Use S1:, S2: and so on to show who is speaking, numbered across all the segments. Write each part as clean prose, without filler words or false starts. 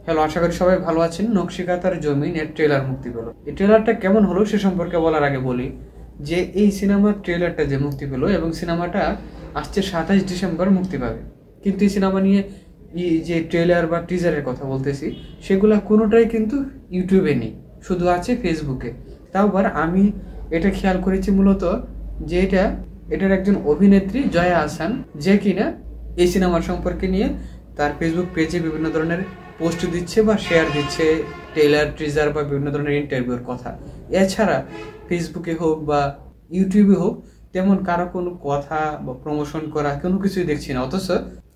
S1: Hello, আশা করি সবাই ভালো আছেন। নকশিকাঁথার জমিন এর ট্রেলার মুক্তি পেল। এই ট্রেলারটা কেমন হলো সে সম্পর্কে বলার আগে বলি যে এই সিনেমার ট্রেলারটা যে মুক্তি পেল এবং সিনেমাটা আসছে 27 ডিসেম্বর মুক্তি পাবে, কিন্তু এই সিনেমা নিয়ে যে ট্রেলার বা টিজারের কথা বলতেছি সেগুলা কোনোটাই কিন্তু ইউটিউবে নেই, শুধু আছে ফেসবুকে। তাও আবার আমি এটা খেয়াল করেছি মূলত যে এটার একজন অভিনেত্রী জয়া আহসান, যে কিনা এই সিনেমার সম্পর্কে নিয়ে তার ফেসবুক পেজে বিভিন্ন ধরনের পোস্ট দিচ্ছে বা শেয়ার দিচ্ছে ট্রেলার টিজার বা বিভিন্ন ধরনের ইন্টারভিউর কথা। এছাড়া ফেসবুকে হোক বা ইউটিউবে হোক তেমন কারো কোনো কথা বা প্রমোশন করা কোনো কিছুই দেখছি না, অথচ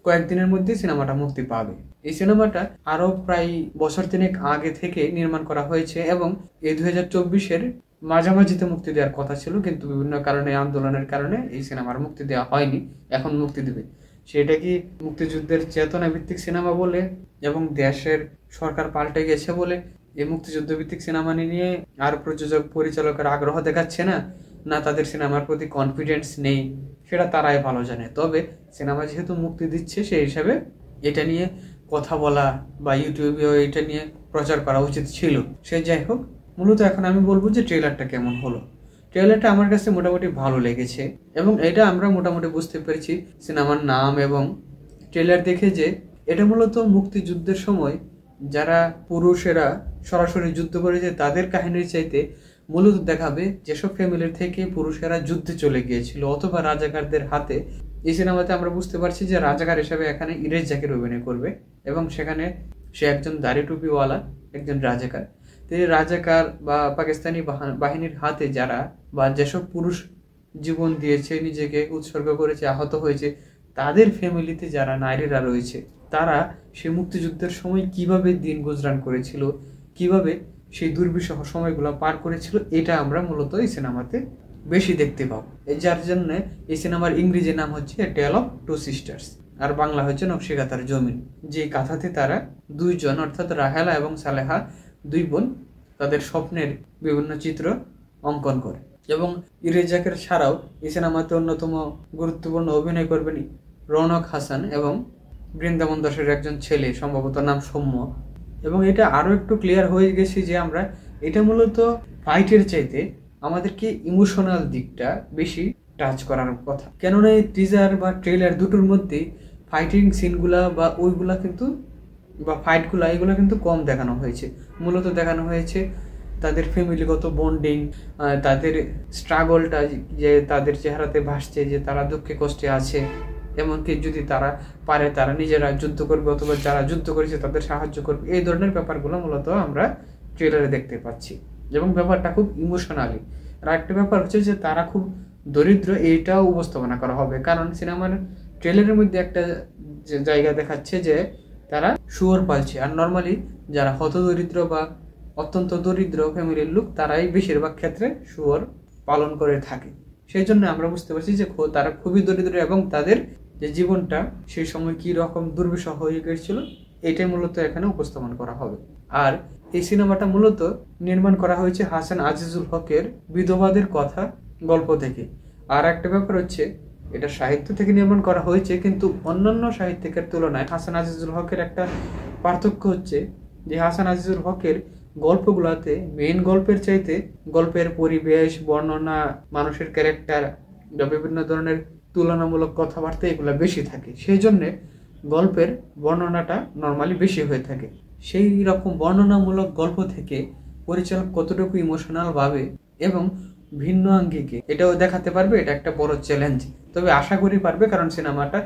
S1: কয়েকদিনের মধ্যে সিনেমাটা মুক্তি পাবে। এই সিনেমাটা আরো প্রায় বছর তিনেক আগে থেকে নির্মাণ করা হয়েছে এবং এই 2024-এর মাঝামাঝিতে মুক্তি দেওয়ার কথা ছিল, কিন্তু বিভিন্ন কারণে আন্দোলনের কারণে এই সিনেমার মুক্তি দেওয়া হয়নি। এখন মুক্তি দেবে। সেটা কি মুক্তিযুদ্ধের চেতনা ভিত্তিক সিনেমা বলে এবং দেশের সরকার পাল্টে গেছে বলে এই মুক্তিযুদ্ধ ভিত্তিক সিনেমা নিয়ে আর প্রযোজক পরিচালকের আগ্রহ দেখাচ্ছে না, না তাদের সিনেমার প্রতি কনফিডেন্স নেই, সেটা তারাই ভালো জানে। তবে সিনেমা যেহেতু মুক্তি দিচ্ছে সেই হিসাবে এটা নিয়ে কথা বলা বা ইউটিউবেও এটা নিয়ে প্রচার করা উচিত ছিল। সে যাই হোক, মূলত এখন আমি বলবো যে ট্রেলারটা কেমন হলো। ট্রেলারটা আমার কাছে মোটামুটি ভালো লেগেছে এবং এটা আমরা মোটামুটি বুঝতে পেরেছি সিনেমার নাম এবং ট্রেলার দেখে যে এটা মূলত মুক্তিযুদ্ধের সময় যারা পুরুষেরা সরাসরি যুদ্ধ করেছে তাদের কাহিনীর চাইতে মূলত দেখাবে যেসব ফ্যামিলির থেকে পুরুষেরা যুদ্ধে চলে গিয়েছিল অথবা রাজাকারদের হাতে। এই সিনেমাতে আমরা বুঝতে পারছি যে রাজাকার হিসাবে এখানে ইরেশ জাকির অভিনয় করবে এবং সেখানে সে একজন দাড়ি টুপিওয়ালা একজন রাজাকার। তিনি রাজাকার বা পাকিস্তানি বাহিনীর হাতে যারা বা যেসব পুরুষ জীবন দিয়েছে, নিজেকে উৎসর্গ করেছে, আহত হয়েছে, তাদের ফ্যামিলিতে যারা নারীরা রয়েছে তারা সেই মুক্তিযুদ্ধের সময় কিভাবে দিন গুজরান করেছিল, কিভাবে সেই দুর্বিষহ সময়গুলো পার করেছিল, এটা আমরা মূলত এই সিনেমাতে বেশি দেখতে পাবো। যার জন্য এই সিনেমার ইংরেজি নাম হচ্ছে টেল অফ টু সিস্টার্স আর বাংলা হচ্ছে নকশিকাঁথার জমিন। যে কাঁথাতে তারা দুইজন অর্থাৎ রাহেলা এবং সালেহা দুই বোন তাদের স্বপ্নের বিভিন্ন চিত্র অঙ্কন করে এবং ইরেশ জাকির ছাড়াও এই সিনেমাতে অন্যতম গুরুত্বপূর্ণ অভিনয় করবেন রৌনক হাসান এবং বৃন্দাবন দাসের একজন ছেলে, সম্ভবত নাম সৌম্য। এবং এটা আরও একটু ক্লিয়ার হয়ে গেছে যে আমরা এটা মূলত ফাইটের চাইতে আমাদেরকে ইমোশনাল দিকটা বেশি টাচ করার কথা, কেননা এই টিজার বা ট্রেলার দুটোর মধ্যে ফাইটিং সিনগুলা বা ওইগুলা কিন্তু বা ফাইটগুলা এগুলো কিন্তু কম দেখানো হয়েছে। মূলত দেখানো হয়েছে তাদের ফ্যামিলিগত বন্ডিং, তাদের স্ট্রাগলটা যে তাদের চেহারাতে ভাসছে যে তারা দুঃখে কষ্টে আছে, এমনকি যদি তারা পারে তারা নিজেরা যুদ্ধ করবে অথবা যারা যুদ্ধ করেছে তাদের সাহায্য করবে। এই ধরনের ব্যাপারগুলো মূলত আমরা ট্রেলারে দেখতে পাচ্ছি এবং ব্যাপারটা খুব ইমোশনালি। আর একটা ব্যাপার হচ্ছে যে তারা খুব দরিদ্র, এইটাও উপস্থাপনা করা হবে, কারণ সিনেমার ট্রেলারের মধ্যে একটা জায়গা দেখাচ্ছে যে তারা শুয়োর পালছে। আর নর্মালি যারা হতদরিদ্র বা অত্যন্ত দরিদ্র ফ্যামিলির লোক তারাই বেশিরভাগ ক্ষেত্রে শুয়োর পালন করে থাকে। সেই জন্য আমরা বুঝতে পারছি যে তারা খুবই দরিদ্র এবং তাদের যে জীবনটা সেই সময় কি রকম দুর্বিষহ হয়ে গিয়েছিল এটাই মূলত এখানে উপস্থাপন করা হবে। আর এই সিনেমাটা মূলত নির্মাণ করা হয়েছে হাসান আজিজুল হকের বিধবাদের কথা গল্প থেকে। আর একটা ব্যাপার হচ্ছে এটা সাহিত্য থেকে নির্মাণ করা হয়েছে, কিন্তু অন্যান্য সাহিত্যিকের তুলনায় হাসান আজিজুল হকের একটা পার্থক্য হচ্ছে যে হাসান আজিজুল হকের গল্পগুলোতে মেইন গল্পের চাইতে গল্পের পরিবেশ, বর্ণনা, মানুষের ক্যারেক্টার বা বিভিন্ন ধরনের তুলনামূলক কথাবার্তা এগুলো বেশি থাকে। সেই জন্যে গল্পের বর্ণনাটা নর্মালি বেশি হয়ে থাকে। সেই রকম বর্ণনামূলক গল্প থেকে পরিচালক কতটুকু ইমোশনাল ভাবে এবং ভিন্ন আঙ্গিকে এটাও দেখাতে পারবে, এটা একটা বড় চ্যালেঞ্জ। তবে আশা করি পারবে, কারণ সিনেমাটা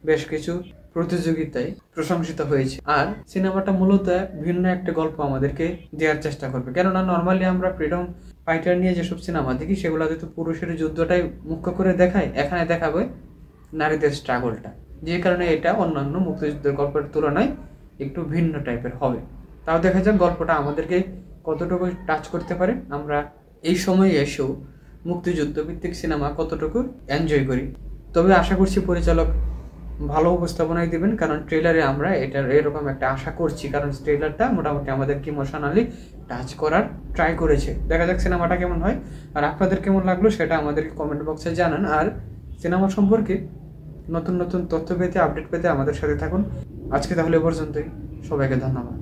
S1: বেশ কিছু প্রতিযোগিতায় প্রশংসিত হয়েছে। আর সিনেমাটা মূলত ভিন্ন একটা গল্প আমাদেরকে দেওয়ার চেষ্টা করবে, কেননা নর্মালি আমরা ফ্রিডম ফাইটার নিয়ে যেসব সিনেমা দেখি সেগুলোতে তো পুরুষের যুদ্ধটাই মুখ্য করে দেখায়, এখানে দেখাবে নারীদের স্ট্রাগলটা। যে কারণে এটা অন্যান্য মুক্তিযুদ্ধের গল্পের তুলনায় একটু ভিন্ন টাইপের হবে। তাও দেখা যাক গল্পটা আমাদেরকে কতটুকু টাচ করতে পারে, আমরা এই সময়ে এসেও মুক্তিযুদ্ধ ভিত্তিক সিনেমা কতটুকু এনজয় করি। তবে আশা করছি পরিচালক ভালো উপস্থাপনাই দেবেন, কারণ ট্রেলারে আমরা এটার এরকম একটা আশা করছি, কারণ ট্রেলারটা মোটামুটি আমাদেরকে ইমোশনালি টাচ করার ট্রাই করেছে। দেখা যাক সিনেমাটা কেমন হয়। আর আপনাদের কেমন লাগলো সেটা আমাদেরকে কমেন্ট বক্সে জানান। আর সিনেমা সম্পর্কে নতুন নতুন তথ্য পেতে, আপডেট পেতে আমাদের সাথে থাকুন। আজকে তাহলে পর্যন্তই, সবাইকে ধন্যবাদ।